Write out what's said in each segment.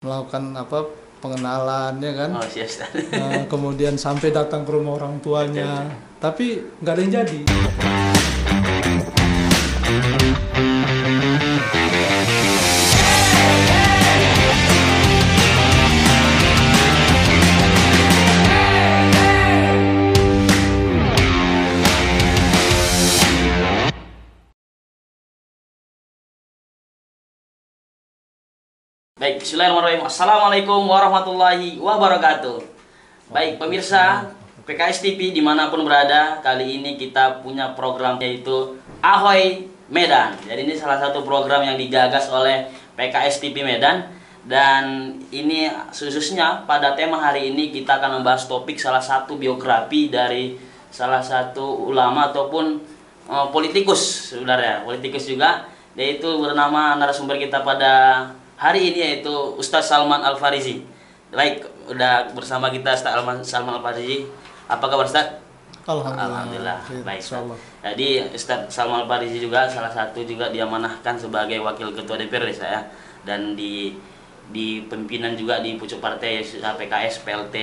melakukan apa pengenalan ya kan. Oh siap Ustaz. Kemudian sampai datang ke rumah orang tuanya, tapi nggak ada yang jadi. Baik, bismillahirrahmanirrahim. Assalamualaikum warahmatullahi wabarakatuh. Baik, pemirsa PKS TV dimanapun berada, kali ini kita punya program yaitu Ahoy Medan. Jadi ini salah satu program yang digagas oleh PKS TV Medan. Dan ini khususnya pada tema hari ini kita akan membahas topik salah satu biografi dari salah satu ulama ataupun politikus sebenarnya, politikus juga, yaitu bernama narasumber kita pada hari ini yaitu Ustadz Salman Al-Farizi. Baik, udah bersama kita Ustadz Salman Al-Farizi. Apa kabar Ustadz? Alhamdulillah. Baik. Jadi Ustadz Salman Al-Farizi juga salah satu juga diamanahkan sebagai wakil ketua DPRD saya, dan di pimpinan juga di pucuk partai PKS PLT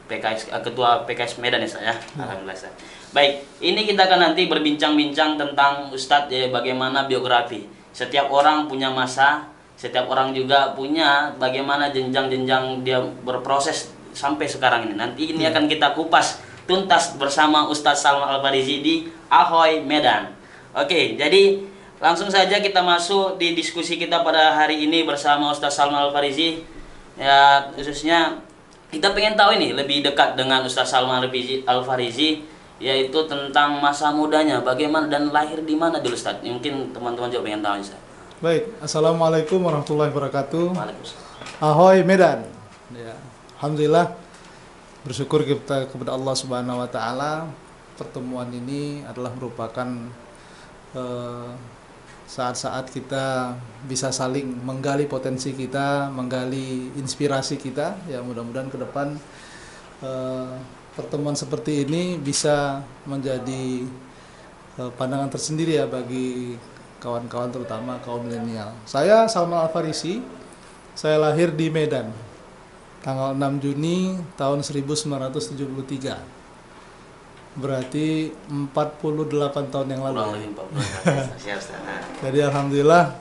PKS ketua PKS Medan ya saya. Alhamdulillah saya. Baik, ini kita akan nanti berbincang-bincang tentang Ustadz bagaimana biografi. Setiap orang punya masa, setiap orang juga punya bagaimana jenjang-jenjang dia berproses sampai sekarang ini. Nanti ini akan kita kupas tuntas bersama Ustadz Salman Al-Farizi di Ahoy Medan. Oke, jadi langsung saja kita masuk di diskusi kita pada hari ini bersama Ustadz Salman Al-Farizi. Ya, khususnya kita pengen tahu ini lebih dekat dengan Ustadz Salman Al-Farizi, yaitu tentang masa mudanya, bagaimana dan lahir di mana dulu Ustadz. Mungkin teman-teman juga pengen tahu Ustadz. Baik, assalamualaikum warahmatullahi wabarakatuh. Waalaikumsalam. Ahoy Medan. Ya, alhamdulillah bersyukur kita kepada Allah Subhanahu Wa Taala. Pertemuan ini adalah merupakan saat-saat kita bisa saling menggali potensi kita, menggali inspirasi kita. Ya, mudah-mudahan ke depan pertemuan seperti ini bisa menjadi pandangan tersendiri ya bagi kawan-kawan, terutama kaum milenial. Saya Salman Al-Farizi, saya lahir di Medan tanggal 6 Juni tahun 1973. Berarti 48 tahun yang lalu. Jadi alhamdulillah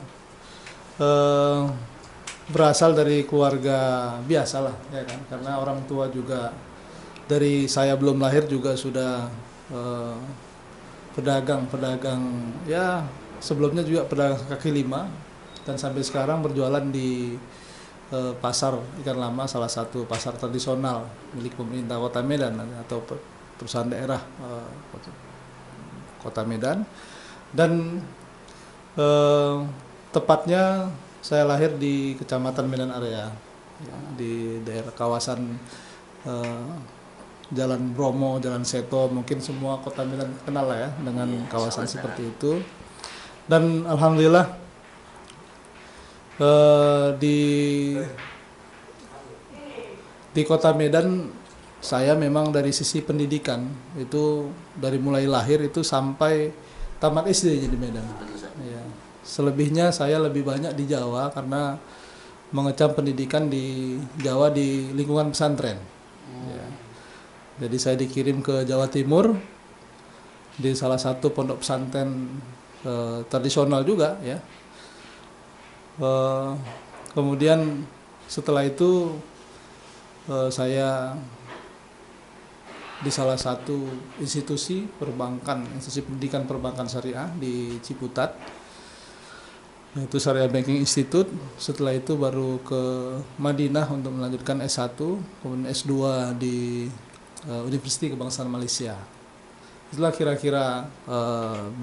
berasal dari keluarga biasa lah ya kan, karena orang tua juga dari saya belum lahir juga sudah pedagang ya, sebelumnya juga pedagang kaki lima, dan sampai sekarang berjualan di pasar ikan lama, salah satu pasar tradisional milik pemerintah Kota Medan atau perusahaan daerah Kota Medan. Dan tepatnya saya lahir di Kecamatan Medan Area, ya, di daerah kawasan Jalan Bromo, Jalan Seto, mungkin semua Kota Medan kenal lah ya dengan kawasan seperti itu. Dan alhamdulillah di Kota Medan saya memang dari sisi pendidikan itu dari mulai lahir itu sampai tamat SD di Medan. Ya. Selebihnya saya lebih banyak di Jawa karena mengecam pendidikan di Jawa di lingkungan pesantren. Ya. Jadi saya dikirim ke Jawa Timur di salah satu pondok pesantren tradisional juga ya. Kemudian setelah itu saya di salah satu institusi perbankan, institusi pendidikan perbankan syariah di Ciputat, yaitu Syariah Banking Institute. Setelah itu baru ke Madinah untuk melanjutkan S1, kemudian S2 di Universitas Kebangsaan Malaysia. Itulah kira-kira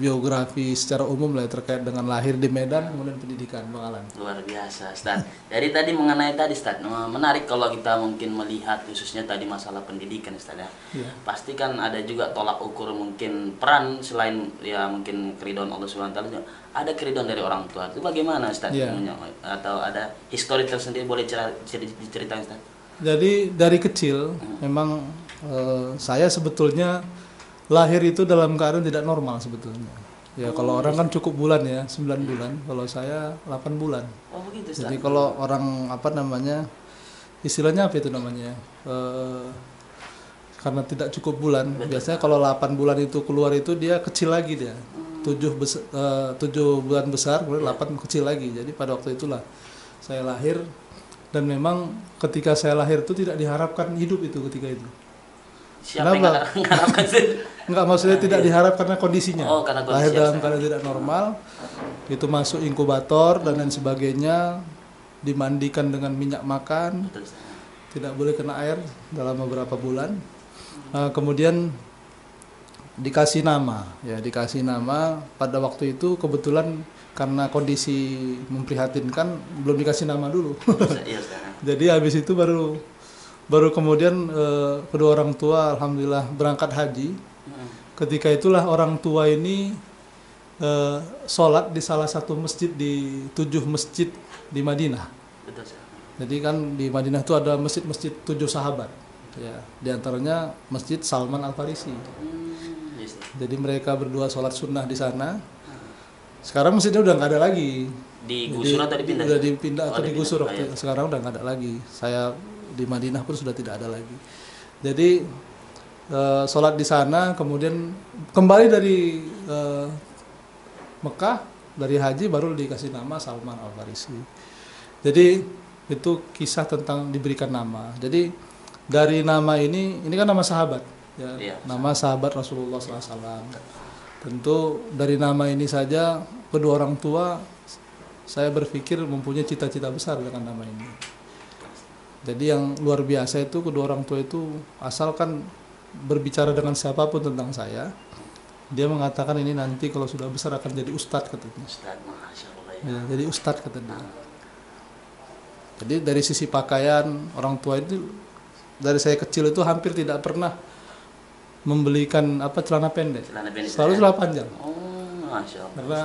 biografi secara umum lah terkait dengan lahir di Medan, kemudian pendidikan, Bang Alan. Luar biasa, Ustaz. Jadi tadi mengenai tadi, Ustaz, menarik kalau kita mungkin melihat khususnya tadi masalah pendidikan, Ustaz ya. Yeah. Pasti kan ada juga tolak ukur mungkin peran selain ya mungkin keridhaan Allah Subhanahu wa taala, ada keridhaan dari orang tua. Itu bagaimana, Ustaz? Yeah. Atau ada histori tersendiri, boleh diceritain, Ustaz? Jadi dari kecil memang saya sebetulnya lahir itu dalam keadaan tidak normal sebetulnya. Ya kalau orang kan cukup bulan ya, 9 bulan. Kalau saya 8 bulan. Oh begitu Ustaz. Jadi kalau orang apa namanya, istilahnya apa itu namanya? Karena tidak cukup bulan, biasanya kalau 8 bulan itu keluar itu dia kecil lagi dia. 7 bulan besar, kemudian 8 kecil lagi. Jadi pada waktu itulah saya lahir, dan memang ketika saya lahir itu tidak diharapkan hidup itu ketika itu. Siapa yang mengharapkan sih? Enggak, maksudnya tidak diharap karena kondisinya. Oh, karena kondisi lahir dalam keadaan tidak normal, itu masuk inkubator dan lain sebagainya, dimandikan dengan minyak makan, tidak boleh kena air dalam beberapa bulan. Kemudian dikasih nama, ya dikasih nama. Pada waktu itu kebetulan karena kondisi memprihatinkan, belum dikasih nama dulu. Jadi habis itu baru kemudian kedua orang tua alhamdulillah berangkat haji. Ketika itulah orang tua ini sholat di salah satu masjid di 7 masjid di Madinah. Jadi kan di Madinah itu ada masjid-masjid 7 sahabat. Ya, di antaranya Masjid Salman Al-Farisi. Jadi mereka berdua sholat sunnah di sana. Sekarang masjidnya udah nggak ada lagi. Digusur atau dipindah? Udah dipindah atau digusur. Sekarang udah nggak ada lagi. Saya di Madinah pun sudah tidak ada lagi. Jadi sholat di sana, kemudian kembali dari Mekah, dari haji baru dikasih nama Salman Al-Farisi. Jadi itu kisah tentang diberikan nama. Jadi dari nama ini kan nama sahabat, ya, iya, nama sahabat Rasulullah SAW. Tentu dari nama ini saja kedua orang tua saya berpikir mempunyai cita-cita besar dengan nama ini. Jadi yang luar biasa itu kedua orang tua itu asalkan berbicara dengan siapapun tentang saya, dia mengatakan ini nanti kalau sudah besar akan jadi ustadz katanya. Ya, jadi ustadz katanya. Jadi dari sisi pakaian orang tua itu dari saya kecil itu hampir tidak pernah membelikan celana pendek. Selalu celana panjang. Oh, Masya Allah. Karena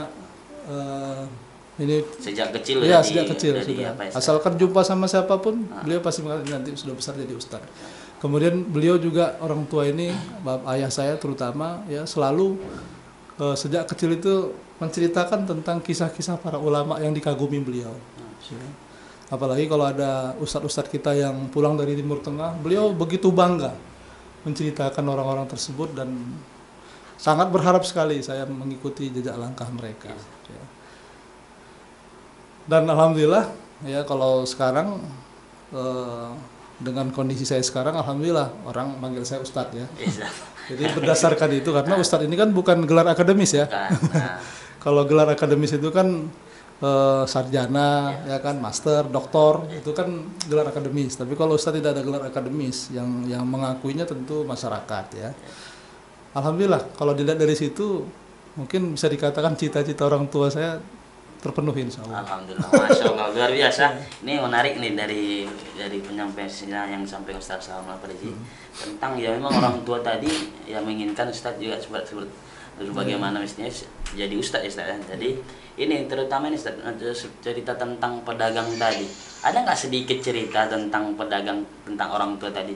ini sejak kecil ya, sejak kecil sudah. Ya, asalkan jumpa sama siapapun, beliau pasti mengatakan nanti sudah besar jadi ustaz. Kemudian beliau juga orang tua ini, ayah saya terutama ya selalu sejak kecil itu menceritakan tentang kisah-kisah para ulama yang dikagumi beliau. Apalagi kalau ada ustadz-ustadz kita yang pulang dari Timur Tengah, beliau begitu bangga menceritakan orang-orang tersebut dan sangat berharap sekali saya mengikuti jejak langkah mereka. Dan alhamdulillah ya kalau sekarang dengan kondisi saya sekarang, alhamdulillah orang manggil saya ustadz ya. Jadi berdasarkan itu, karena ustadz ini kan bukan gelar akademis ya. Kalau gelar akademis itu kan sarjana, ya kan, master, doktor, itu kan gelar akademis. Tapi kalau ustadz tidak ada gelar akademis, yang mengakuinya tentu masyarakat ya. Alhamdulillah kalau dilihat dari situ mungkin bisa dikatakan cita-cita orang tua saya terpenuhi insya Allah. Alhamdulillah, Masya Allah, luar biasa. Ini menarik nih dari penyampaiannya yang sampai Ustaz Salman Al-Farisi tentang ya memang orang tua tadi yang menginginkan Ustaz juga seperti bagaimana mestinya jadi Ustaz ya Ustaz. Jadi ini terutama ini Ustaz, cerita tentang pedagang tadi. Ada nggak sedikit cerita tentang pedagang, tentang orang tua tadi?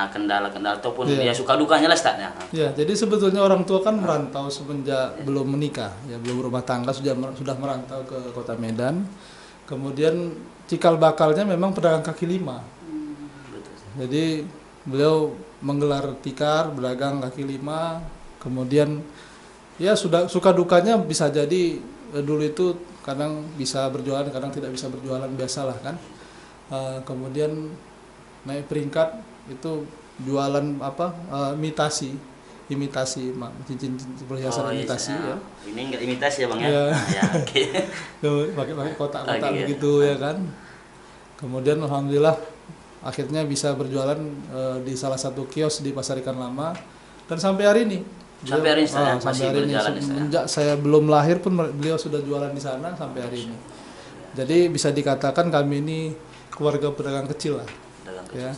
Kendala-kendala ataupun ya suka dukanya lah Ustaz ya. Ya, jadi sebetulnya orang tua kan merantau semenjak belum menikah, ya belum rumah tangga sudah merantau ke Kota Medan. Kemudian cikal bakalnya memang pedagang kaki lima. Jadi beliau menggelar tikar, berdagang kaki lima. Kemudian ya sudah suka dukanya bisa jadi dulu itu kadang bisa berjualan, kadang tidak bisa berjualan, biasalah kan. Kemudian naik peringkat itu jualan imitasi cincin perhiasan imitasi ya. Ini enggak imitasi ya Bang ya. Ya, oke. Pakai kotak-kotak begitu ya kan. Kemudian alhamdulillah akhirnya bisa berjualan di salah satu kios di Pasar Ikan Lama, dan sampai hari ini. Sampai hari ini masih berjalan. Semenjak saya belum lahir pun beliau sudah jualan di sana sampai hari ini. Jadi bisa dikatakan kami ini keluarga pedagang kecil lah. Ya.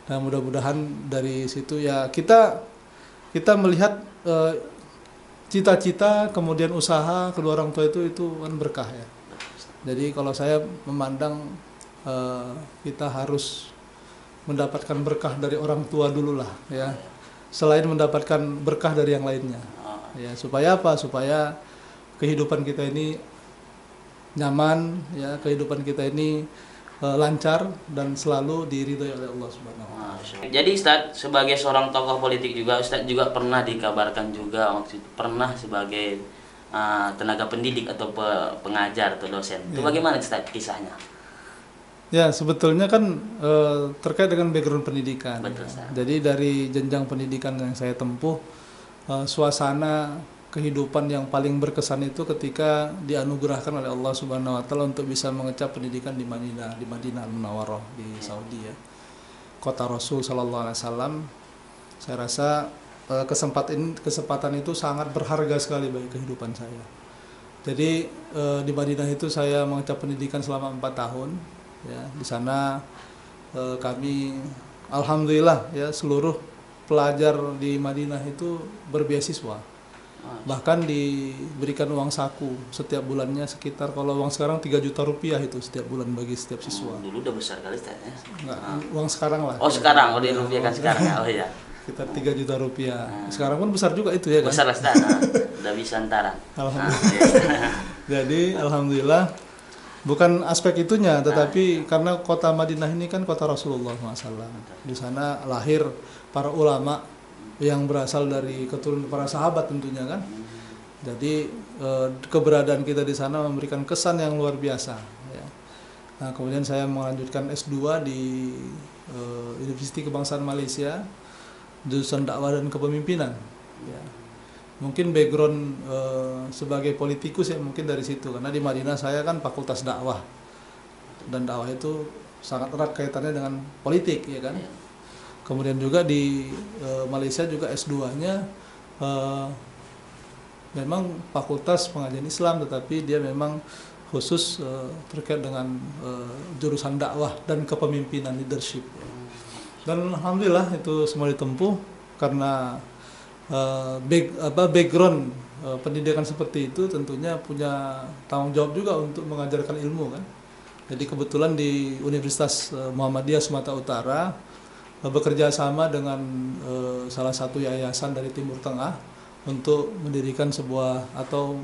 Nah mudah-mudahan dari situ ya kita melihat cita-cita kemudian usaha kedua orang tua itu kan berkah ya. Jadi kalau saya memandang kita harus mendapatkan berkah dari orang tua dulu lah ya, selain mendapatkan berkah dari yang lainnya. Ya, supaya apa? Supaya kehidupan kita ini nyaman, ya, kehidupan kita ini lancar dan selalu diridhoi oleh Allah Subhanahu wa taala. Masya Allah. Jadi Ustadz sebagai seorang tokoh politik juga, Ustadz juga pernah dikabarkan juga waktu itu pernah sebagai tenaga pendidik atau pengajar atau dosen. Itu Ya. bagaimana Ustadz kisahnya? Ya, sebetulnya kan terkait dengan background pendidikan. Betul, Ustaz. Jadi dari jenjang pendidikan yang saya tempuh, suasana kehidupan yang paling berkesan itu ketika dianugerahkan oleh Allah Subhanahu wa taala untuk bisa mengecap pendidikan di Madinah Al-Munawwarah di Saudi, ya. Kota Rasul sallallahu alaihi wasallam. Saya rasa kesempatan itu sangat berharga sekali bagi kehidupan saya. Jadi di Madinah itu saya mengecap pendidikan selama 4 tahun, ya. Di sana kami alhamdulillah, ya, seluruh pelajar di Madinah itu berbeasiswa. Bahkan diberikan uang saku setiap bulannya sekitar, kalau uang sekarang 3 juta rupiah itu setiap bulan bagi setiap siswa. Dulu udah besar kali Ustadz ya. Enggak, uang sekarang lah. Oh sekarang, oh dirupiahkan sekarang ya. Oh iya. Sekitar 3 juta rupiah. Sekarang pun besar juga itu, ya kan? Besar lah Ustadz. Udah bisa antaran. Alhamdulillah. Jadi alhamdulillah, bukan aspek itunya, tetapi karena kota Madinah ini kan kota Rasulullah SAW. Di sana lahir para ulama yang berasal dari keturunan para sahabat tentunya kan. Jadi keberadaan kita di sana memberikan kesan yang luar biasa, ya. Nah, kemudian saya melanjutkan S2 di Universiti Kebangsaan Malaysia, jurusan dakwah dan kepemimpinan, ya. Mungkin background sebagai politikus ya mungkin dari situ, karena di Madinah saya kan fakultas dakwah, dan dakwah itu sangat erat kaitannya dengan politik, ya kan. Kemudian juga di Malaysia juga S2-nya memang fakultas pengajian Islam, tetapi dia memang khusus terkait dengan jurusan dakwah dan kepemimpinan, leadership. Dan alhamdulillah itu semua ditempuh karena background pendidikan seperti itu tentunya punya tanggung jawab juga untuk mengajarkan ilmu kan. Jadi kebetulan di Universitas Muhammadiyah Sumatera Utara bekerja sama dengan salah satu yayasan dari Timur Tengah untuk mendirikan sebuah atau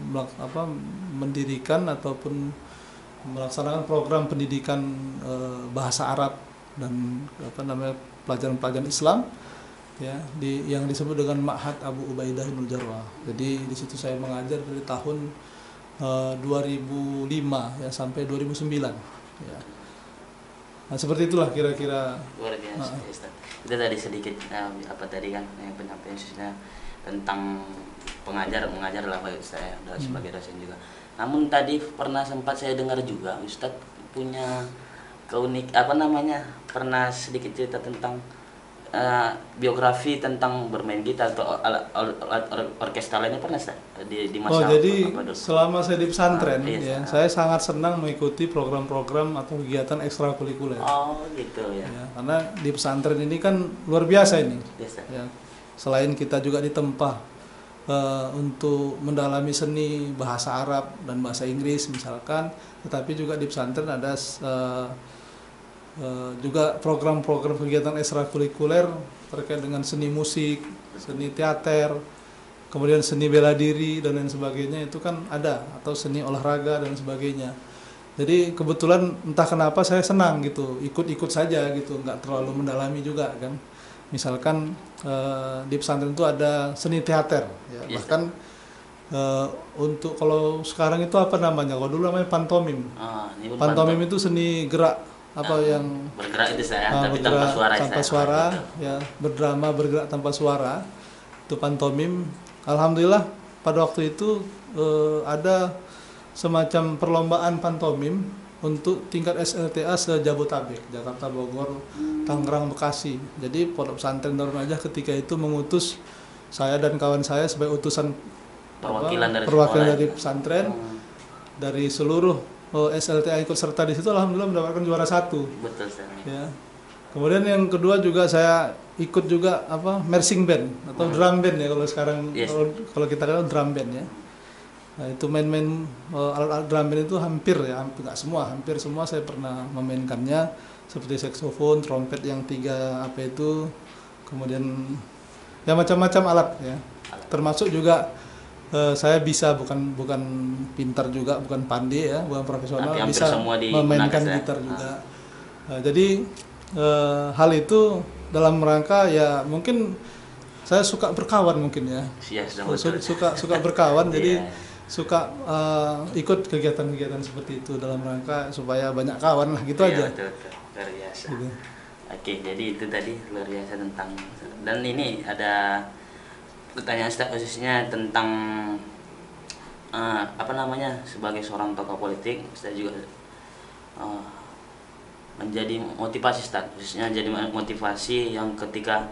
mendirikan ataupun melaksanakan program pendidikan bahasa Arab dan pelajaran-pelajaran Islam, ya, yang disebut dengan Ma'had Abu Ubaidah bin Jarrah. Jadi di situ saya mengajar dari tahun 2005 ya sampai 2009, ya. Nah, seperti itulah kira-kira. Luar biasa, Ustaz. Kita tadi sedikit tadi kan yang penyampaian khususnya tentang mengajar lah saya sebagai dosen juga. Namun tadi pernah sempat saya dengar juga Ustaz punya pernah sedikit cerita tentang biografi tentang bermain gitar atau orkestra lainnya pernah Ustaz di masa jadi selama saya di pesantren iya, saya sangat senang mengikuti program-program atau kegiatan ekstrakurikuler. Oh gitu ya. Karena di pesantren ini kan luar biasa ini. Yes, ya. Selain kita juga ditempa untuk mendalami seni bahasa Arab dan bahasa Inggris misalkan, tetapi juga di pesantren ada juga program-program kegiatan ekstrakurikuler terkait dengan seni musik, seni teater, kemudian seni bela diri dan lain sebagainya itu kan ada, atau seni olahraga dan sebagainya. Jadi kebetulan entah kenapa saya senang gitu, ikut-ikut saja gitu, nggak terlalu mendalami juga kan. Misalkan di pesantren itu ada seni teater, ya. Yes. Bahkan untuk kalau sekarang itu apa namanya? Kalau dulu namanya pantomim. Pantomim itu seni gerak yang bergerak itu tapi tanpa suara, ya, berdrama bergerak tanpa suara, itu pantomim. Alhamdulillah pada waktu itu ada semacam perlombaan pantomim untuk tingkat SLTA se-Jabotabek, Jakarta, Bogor, Tangerang, Bekasi. Jadi Pondok Pesantren Darun Najah ketika itu mengutus saya dan kawan saya sebagai utusan perwakilan dari pesantren dari seluruh SLTA ikut serta di situ. Alhamdulillah mendapatkan juara 1. Betul, ya. Kemudian yang kedua juga saya ikut juga marching band atau drum band ya kalau sekarang. Yes. Kalau kita kenal drum band ya. Nah, itu main-main alat drum band itu hampir hampir semua saya pernah memainkannya, seperti saksofon, trompet yang 3 kemudian ya macam-macam alat ya. Termasuk juga saya bisa, bukan pintar juga, bukan pandai ya, bukan profesional, Tapi hampir bisa semua digunakan, memainkan ya. gitar juga. Jadi hal itu dalam rangka ya mungkin saya suka berkawan mungkin ya, Iya, sudah betul. suka berkawan, jadi Iya. suka ikut kegiatan-kegiatan seperti itu dalam rangka supaya banyak kawan lah gitu Iya, aja. betul, betul. Luar biasa. Gitu. Oke, jadi itu tadi luar biasa tentang, dan ini ada pertanyaan Ustaz khususnya tentang apa namanya, sebagai seorang tokoh politik Ustaz juga eh, menjadi motivasi Ustaz, khususnya jadi motivasi yang ketika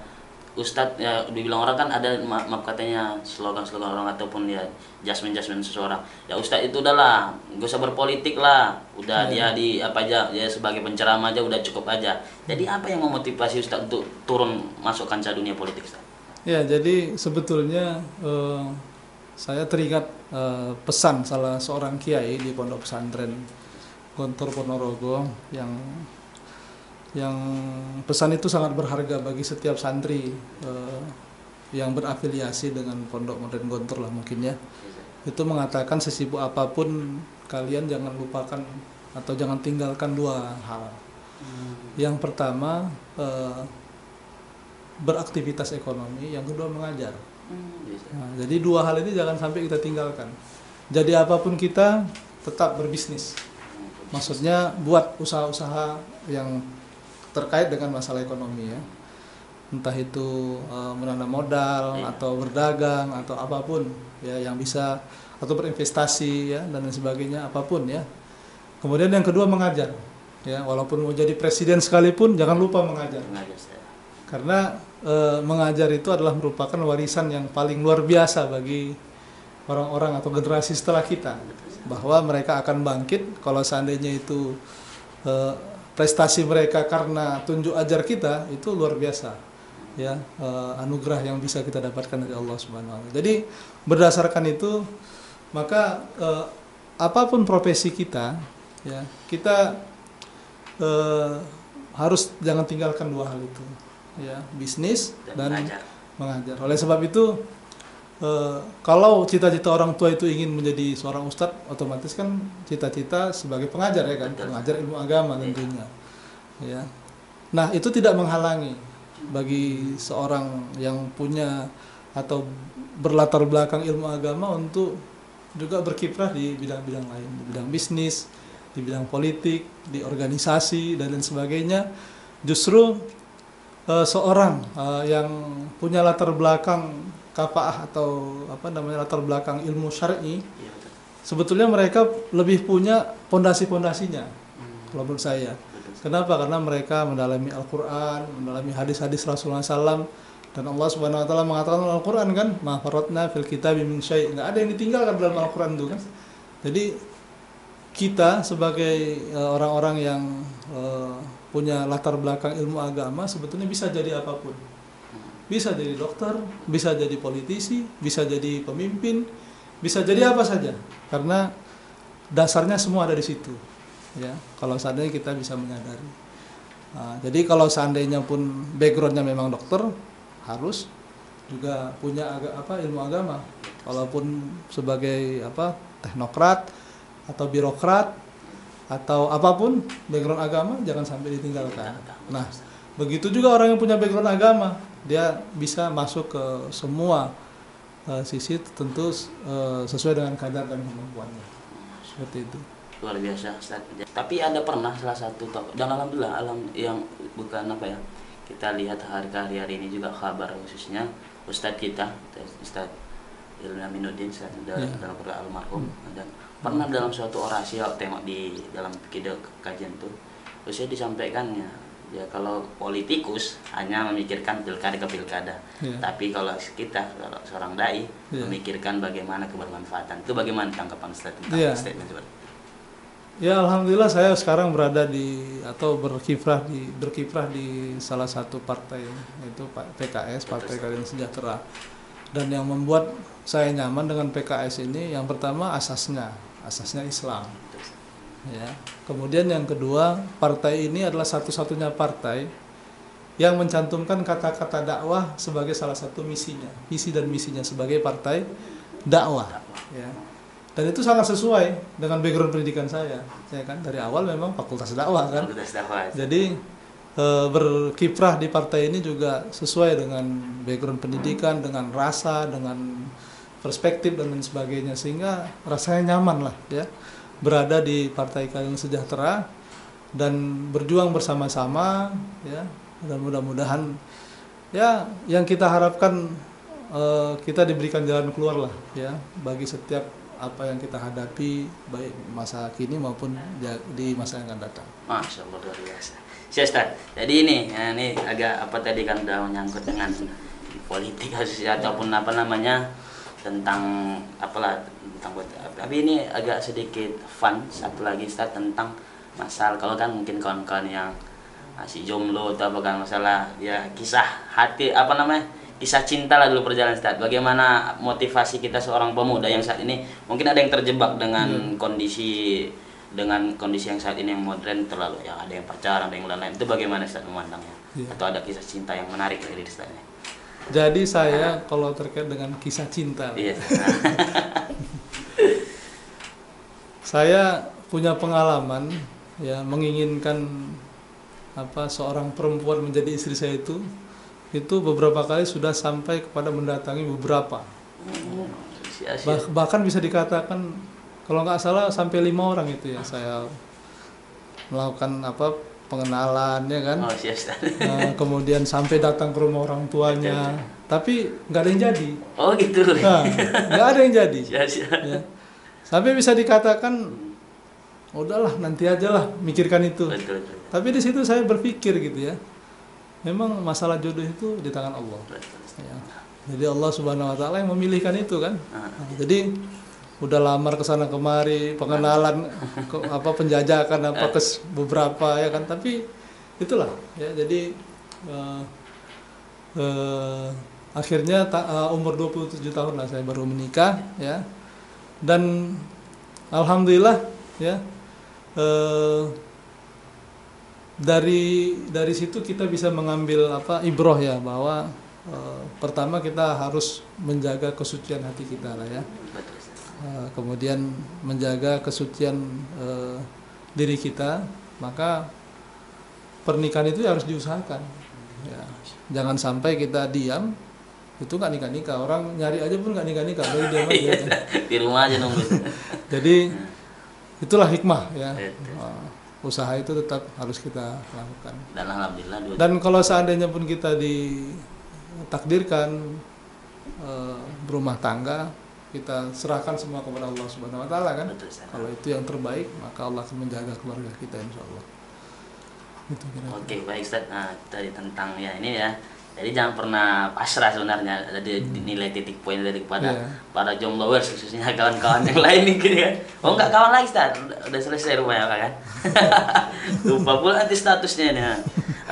Ustadz ya dibilang orang kan ada maaf katanya slogan-slogan orang ataupun ya jasmin seseorang, ya Ustadz itu udahlah gak usah berpolitik lah, udah dia di apa aja ya sebagai penceramah aja udah cukup aja. Jadi apa yang memotivasi Ustadz untuk turun masuk kancah dunia politik Ustadz? Ya, jadi sebetulnya saya teringat pesan salah seorang kiai di pondok pesantren Gontor Ponorogo yang pesan itu sangat berharga bagi setiap santri yang berafiliasi dengan Pondok Modern Gontor lah mungkin ya. Itu mengatakan sesibuk apapun kalian jangan lupakan atau jangan tinggalkan dua hal. Yang pertama beraktivitas ekonomi, yang kedua mengajar. Nah, jadi dua hal ini jangan sampai kita tinggalkan. Jadi apapun kita tetap berbisnis. Maksudnya buat usaha-usaha yang terkait dengan masalah ekonomi ya, entah itu menanam modal atau berdagang atau apapun ya yang bisa, atau berinvestasi ya dan lain sebagainya, apapun ya. Kemudian yang kedua mengajar ya, walaupun mau jadi presiden sekalipun jangan lupa mengajar, karena mengajar itu adalah merupakan warisan yang paling luar biasa bagi orang-orang atau generasi setelah kita, bahwa mereka akan bangkit kalau seandainya itu prestasi mereka karena tunjuk ajar kita, itu luar biasa ya, anugerah yang bisa kita dapatkan dari Allah Subhanahu wa taala. Jadi berdasarkan itu maka apapun profesi kita ya, kita harus jangan tinggalkan dua hal itu ya, bisnis dan mengajar. Oleh sebab itu kalau cita-cita orang tua itu ingin menjadi seorang ustadz, otomatis kan cita-cita sebagai pengajar ya kan, pengajar ilmu agama tentunya ya. Nah, itu tidak menghalangi bagi seorang yang punya atau berlatar belakang ilmu agama untuk juga berkiprah di bidang-bidang lain, di bidang bisnis, di bidang politik, di organisasi dan lain sebagainya. Justru seorang yang punya latar belakang kafaah atau apa namanya, latar belakang ilmu syar'i, sebetulnya mereka lebih punya pondasi-pondasinya kalau menurut saya. Kenapa? Karena mereka mendalami Al-Quran, mendalami hadis-hadis Rasulullah SAW, dan Allah Subhanahu Wa Taala mengatakan dalam Al-Quran kan, ma faratna fil kitabi min syai', nggak ada yang ditinggalkan dalam Al-Quran itu kan. Jadi kita sebagai orang-orang yang punya latar belakang ilmu agama sebetulnya bisa jadi apapun. Bisa jadi dokter, bisa jadi politisi, bisa jadi pemimpin, bisa jadi apa saja, karena dasarnya semua ada di situ ya, kalau seandainya kita bisa menyadari. Nah, jadi kalau seandainya pun backgroundnya memang dokter, harus juga punya ilmu agama, walaupun sebagai teknokrat atau birokrat atau apapun background agama, jangan sampai ditinggalkan. Nah, begitu juga orang yang punya background agama, dia bisa masuk ke semua sisi, tentu sesuai dengan kadar dan kemampuannya. Seperti itu. Luar biasa Ustaz. Tapi ada pernah salah satu tokoh, dan alhamdulillah yang bukan apa ya, kita lihat hari ini juga kabar khususnya Ustadz kita, Ustadz Ilmi Aminuddin dalam Quran almarhum, dan pernah dalam suatu orasi tengok di dalam video kajian itu, khususnya disampaikannya ya, kalau politikus hanya memikirkan pilkada ke pilkada, tapi kalau kita seorang dai memikirkan bagaimana kebermanfaatan. Itu bagaimana tanggapan Ustadz tentang statement seperti itu? Ya, alhamdulillah saya sekarang berada di atau berkiprah di salah satu partai, yaitu PKS, Partai Keadilan Sejahtera. Dan yang membuat saya nyaman dengan PKS ini, yang pertama asasnya Islam. Ya. Kemudian yang kedua, partai ini adalah satu-satunya partai yang mencantumkan kata-kata dakwah sebagai salah satu misinya, visi dan misinya sebagai partai dakwah. Ya. Dan itu sangat sesuai dengan background pendidikan saya. Saya kan dari awal memang fakultas dakwah kan. Fakultas dakwah. Jadi berkiprah di partai ini juga sesuai dengan background pendidikan, dengan rasa, dengan perspektif dan lain sebagainya, sehingga rasanya nyaman lah ya berada di Partai Keadilan Sejahtera dan berjuang bersama-sama ya. Dan mudah-mudahan ya yang kita harapkan kita diberikan jalan keluar lah ya bagi setiap apa yang kita hadapi baik masa kini maupun di masa yang akan datang. Masya Allah, luar biasa. Siap, Ustaz. Jadi ini agak apa tadi kan udah menyangkut dengan politik khususnya ataupun apa namanya tentang apalah tentang tapi ini agak sedikit fun satu lagi Ustaz tentang masalah kalau kan mungkin kawan-kawan yang masih jomblo atau apa kan masalah ya kisah hati apa namanya kisah cinta lah dulu perjalanan Ustaz. Bagaimana motivasi kita seorang pemuda yang saat ini mungkin ada yang terjebak dengan kondisi yang saat ini yang modern terlalu yang ada yang pacaran ada yang lain-lain itu bagaimana Ustaz memandangnya? Atau ada kisah cinta yang menarik dari diri Ustaz? Jadi saya kalau terkait dengan kisah cinta, saya punya pengalaman ya menginginkan seorang perempuan menjadi istri saya itu beberapa kali sudah sampai kepada mendatangi beberapa. Bahkan bisa dikatakan kalau nggak salah sampai 5 orang itu ya saya melakukan pengenalan ya kan. Kemudian sampai datang ke rumah orang tuanya, tapi nggak ada yang jadi. Oh gitu. Nggak ada yang jadi. Ya. Sampai bisa dikatakan udahlah nanti aja lah mikirkan itu. Betul. Tapi di situ saya berpikir gitu ya. Memang masalah jodoh itu di tangan Allah. Ya. Jadi Allah Subhanahu Wa Taala yang memilihkan itu kan. Jadi udah lamar kesana kemari, pengenalan, penjajakan ke beberapa ya kan. Tapi itulah ya. Jadi akhirnya umur 27 tahun lah saya baru menikah ya. Dan alhamdulillah ya. Dari situ kita bisa mengambil ibroh ya bahwa pertama kita harus menjaga kesucian hati kita lah ya, kemudian menjaga kesucian diri kita, maka pernikahan itu harus diusahakan ya. Jangan sampai kita diam itu nggak nikah orang nyari aja pun nggak nikah baru diam aja kan. Di rumah aja nunggu. Jadi itulah hikmah ya. Usaha itu tetap harus kita lakukan. Dan alhamdulillah. Dan kalau seandainya pun kita ditakdirkan berumah tangga, kita serahkan semua kepada Allah Subhanahu Wa Taala kan. Betul, kalau itu yang terbaik, maka Allah akan menjaga keluarga kita insya Allah. Oke, baik Ustaz. Nah, tadi tentang ya ini ya. Jadi jangan pernah pasrah sebenarnya. Jadi nilai titik poin dari para jombloers khususnya kawan-kawan yang lain gitu kan. Oh enggak kawan lagi Ustaz. Udah selesai rumahnya kan. Lupa pula nanti statusnya nih.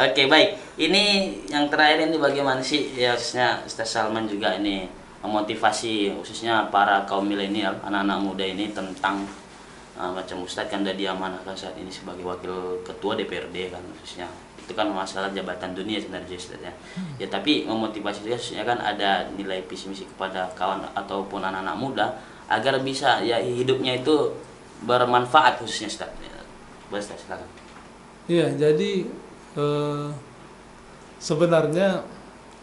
Oke, baik. Ini yang terakhir ini bagaimana sih ya khususnya Ustaz Salman juga ini memotivasi khususnya para kaum milenial, anak-anak muda ini tentang macam Ustaz kan udah diamanahkan saat ini sebagai wakil ketua DPRD kan khususnya. Itu kan masalah jabatan dunia sebenarnya Ustaz ya. Ya tapi memotivasi khususnya kan ada nilai visi misi kepada kawan ataupun anak-anak muda agar bisa ya hidupnya itu bermanfaat khususnya Ustaz. Ustaz silakan. Iya, jadi sebenarnya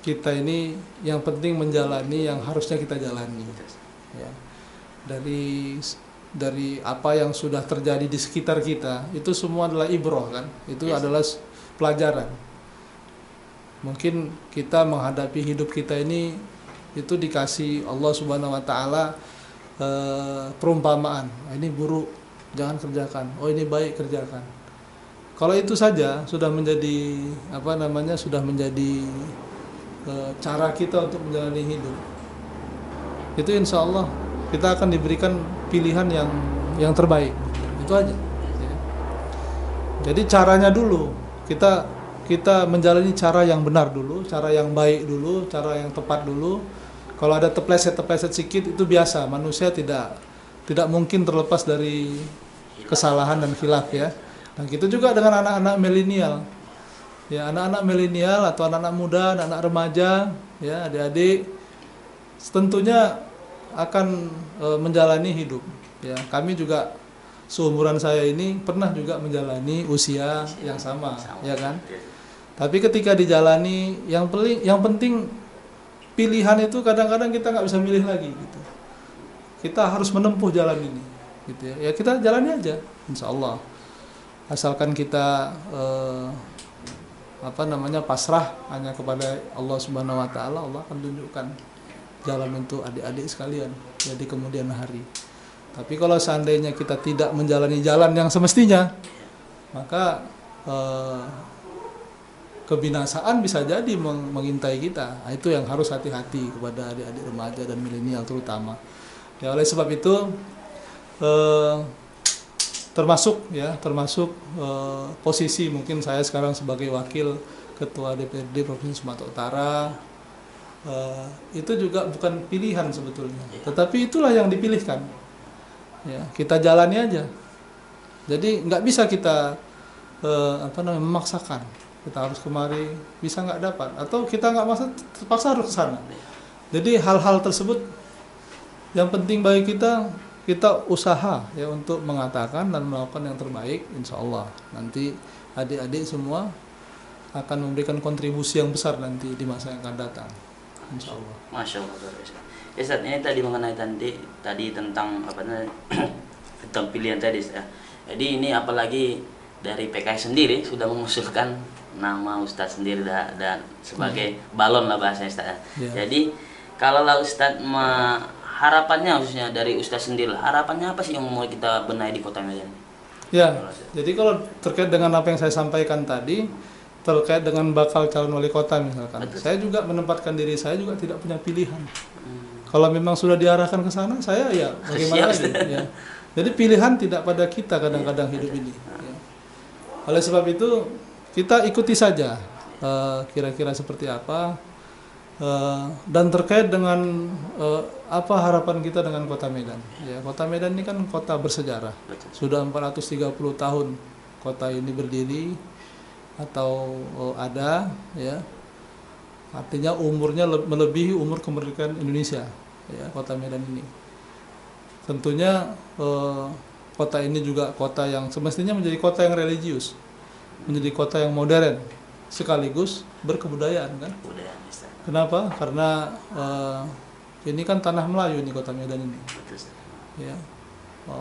kita ini yang penting menjalani yang harusnya kita jalani. Ya. Dari apa yang sudah terjadi di sekitar kita itu semua adalah ibroh kan. Itu adalah pelajaran. Mungkin kita menghadapi hidup kita ini itu dikasih Allah Subhanahu Wa Taala perumpamaan. Ini buruk, jangan kerjakan. Oh ini baik, kerjakan. Kalau itu saja sudah menjadi sudah menjadi cara kita untuk menjalani hidup. Itu insya Allah kita akan diberikan pilihan yang terbaik. Itu aja. Jadi caranya dulu. Kita menjalani cara yang benar dulu, cara yang baik dulu, cara yang tepat dulu. Kalau ada terpleset sedikit itu biasa, manusia tidak mungkin terlepas dari kesalahan dan khilaf ya. Nah, gitu juga dengan anak-anak milenial. Ya, anak-anak milenial atau anak-anak muda, anak-anak remaja, ya, adik-adik tentunya akan menjalani hidup. Ya, kami juga seumuran saya ini pernah juga menjalani usia yang sama, ya kan? Tapi ketika dijalani, yang penting pilihan itu kadang-kadang kita nggak bisa milih lagi gitu. Kita harus menempuh jalan ini, gitu ya. Ya kita jalani aja, insya Allah. Asalkan kita pasrah hanya kepada Allah Subhanahu Wa Taala, Allah akan tunjukkan jalan untuk adik-adik sekalian ya di kemudian hari. Tapi kalau seandainya kita tidak menjalani jalan yang semestinya, maka kebinasaan bisa jadi mengintai kita. Nah, itu yang harus hati-hati kepada adik-adik remaja dan milenial terutama. Ya, oleh sebab itu termasuk posisi mungkin saya sekarang sebagai wakil ketua DPRD Provinsi Sumatera Utara, itu juga bukan pilihan sebetulnya, tetapi itulah yang dipilihkan. Ya, kita jalani aja. Jadi nggak bisa kita memaksakan. Kita harus kemari, bisa nggak dapat, atau kita nggak maksa, terpaksa harus ke sana. Jadi hal-hal tersebut yang penting bagi kita usaha ya untuk mengatakan dan melakukan yang terbaik. Insya Allah nanti adik-adik semua akan memberikan kontribusi yang besar nanti di masa yang akan datang. Insya Allah. Masya Allah. Ya Ustaz, ini tadi mengenai tadi tentang tentang pilihan tadi ya. Jadi ini apalagi dari PKS sendiri sudah mengusulkan nama Ustaz sendiri dan sebagai balon lah bahasanya Ustaz. Ya. Jadi kalau Ustaz harapannya khususnya dari Ustaz sendiri, harapannya apa sih yang mau kita benahi di Kota Medan? Ya, jadi kalau terkait dengan apa yang saya sampaikan tadi, terkait dengan bakal calon wali kota misalkan, saya juga menempatkan diri saya juga tidak punya pilihan. Kalau memang sudah diarahkan ke sana, saya ya bagaimana lagi? Ya. Jadi pilihan tidak pada kita kadang-kadang hidup ini. Ya. Oleh sebab itu kita ikuti saja kira-kira seperti apa. Dan terkait dengan apa harapan kita dengan Kota Medan. Ya, Kota Medan ini kan kota bersejarah. Sudah 430 tahun kota ini berdiri atau ada, ya. Artinya umurnya melebihi umur kemerdekaan Indonesia, ya, Kota Medan ini. Tentunya kota ini juga kota yang semestinya menjadi kota yang religius, menjadi kota yang modern, sekaligus berkebudayaan kan. Kenapa? Karena ini kan tanah Melayu ini Kota Medan ini. Ya.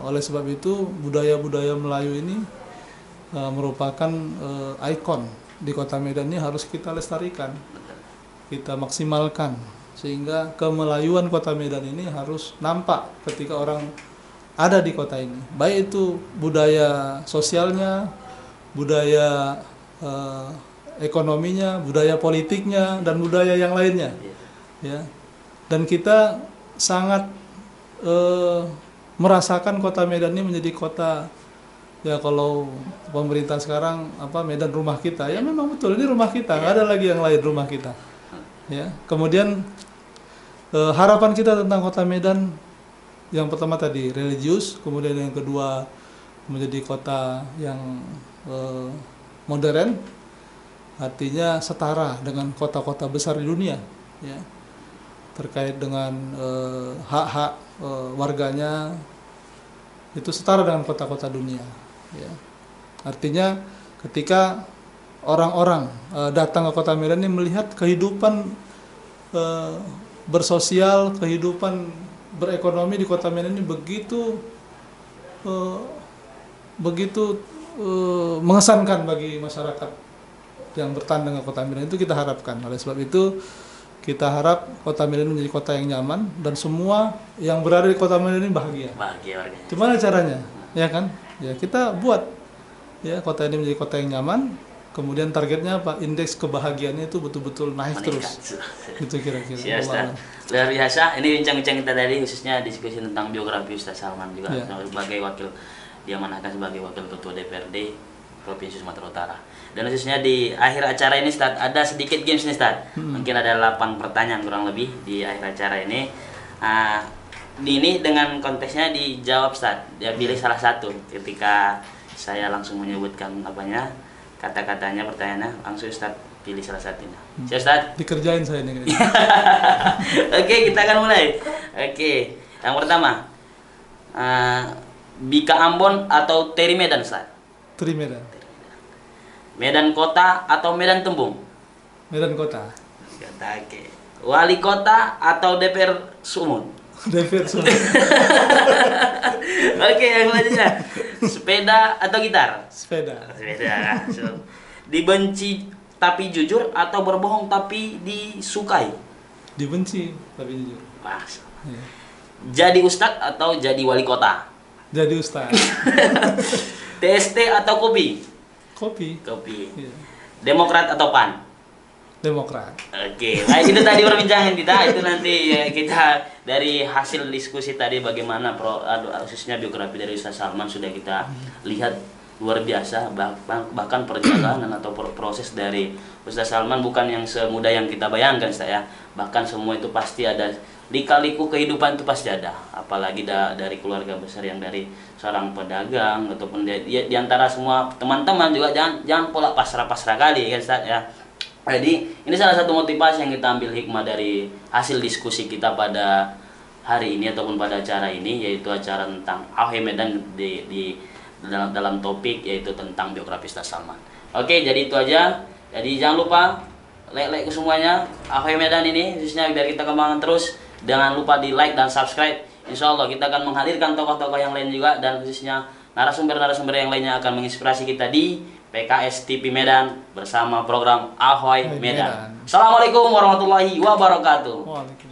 Oleh sebab itu budaya-budaya Melayu ini merupakan ikon di Kota Medan ini harus kita lestarikan, kita maksimalkan sehingga kemelayuan Kota Medan ini harus nampak ketika orang ada di kota ini. Baik itu budaya sosialnya, budaya ekonominya, budaya politiknya, dan budaya yang lainnya. Ya. Dan kita sangat merasakan Kota Medan ini menjadi kota, ya kalau pemerintah sekarang Medan rumah kita, ya memang betul ini rumah kita, nggak ada lagi yang lain rumah kita. Ya. Kemudian harapan kita tentang Kota Medan yang pertama tadi religius, kemudian yang kedua menjadi kota yang modern, artinya setara dengan kota-kota besar di dunia, ya. Terkait dengan hak-hak warganya itu setara dengan kota-kota dunia, ya. Artinya ketika orang-orang datang ke Kota Medan ini melihat kehidupan bersosial, kehidupan berekonomi di Kota Medan ini begitu mengesankan bagi masyarakat yang bertandang ke Kota Medan, itu kita harapkan. Oleh sebab itu kita harap Kota Medan menjadi kota yang nyaman dan semua yang berada di Kota Medan ini bahagia. Bahagia warganya. Gimana caranya? Ya kan? Ya kita buat ya kota ini menjadi kota yang nyaman. Kemudian targetnya apa? Indeks kebahagiaannya itu betul-betul naik terus. Itu kira-kira. Luar biasa. Ini bincang-bincang kita tadi khususnya diskusi tentang biografi Ustaz Salman juga ya. Sebagai wakil, dia manahkan sebagai wakil ketua DPRD Provinsi Sumatera Utara. Dan khususnya di akhir acara ini Ustaz, ada sedikit games nih Ustaz. Mungkin ada 8 pertanyaan kurang lebih di akhir acara ini. Ini dengan konteksnya dijawab Ustaz. Dia pilih salah satu. Ketika saya langsung menyebutkan apanya, kata-katanya, pertanyaannya, langsung Ustadz pilih salah satunya. Siap Ustadz? Dikerjain saya nih. Oke, kita akan mulai. Oke, yang pertama, Bika Ambon atau Teri Medan Ustadz? Teri Medan. Medan Kota atau Medan Tembung? Medan Kota. Kota, oke. Wali Kota atau DPR Sumut? DPR Sumut. Oke, yang selanjutnya, sepeda atau gitar? Sepeda. Sepeda. Dibenci tapi jujur atau berbohong tapi disukai? Dibenci tapi jujur. Mas. Iya. Jadi ustadz atau jadi wali kota? Jadi ustaz. TST atau kopi? Kopi. Kopi. Iya. Demokrat atau PAN? Demokrat. Oke, baik, itu tadi perbincangan kita. Itu nanti ya, kita dari hasil diskusi tadi bagaimana khususnya biografi dari Ustaz Salman sudah kita lihat luar biasa, bahkan perjalanan atau proses dari Ustaz Salman bukan yang semudah yang kita bayangkan saya. Bahkan semua itu pasti ada lika-liku kehidupan, itu pasti ada. Apalagi dari keluarga besar yang dari seorang pedagang ataupun di antara semua teman-teman juga jangan pola pasrah-pasrah kali kan Ustaz ya. Jadi ini salah satu motivasi yang kita ambil hikmah dari hasil diskusi kita pada hari ini ataupun pada acara ini, yaitu acara tentang Ahoy Medan di dalam topik yaitu tentang biografi Ustaz Salman. Oke, jadi itu aja. Jadi jangan lupa like ke semuanya Ahoy Medan ini, khususnya biar kita kembangkan terus. Jangan lupa di like dan subscribe. Insya Allah kita akan menghadirkan tokoh-tokoh yang lain juga, dan khususnya narasumber-narasumber yang lainnya akan menginspirasi kita di PKS TV Medan bersama program Ahoy Medan. Assalamualaikum warahmatullahi wabarakatuh. Waalaikumsalam.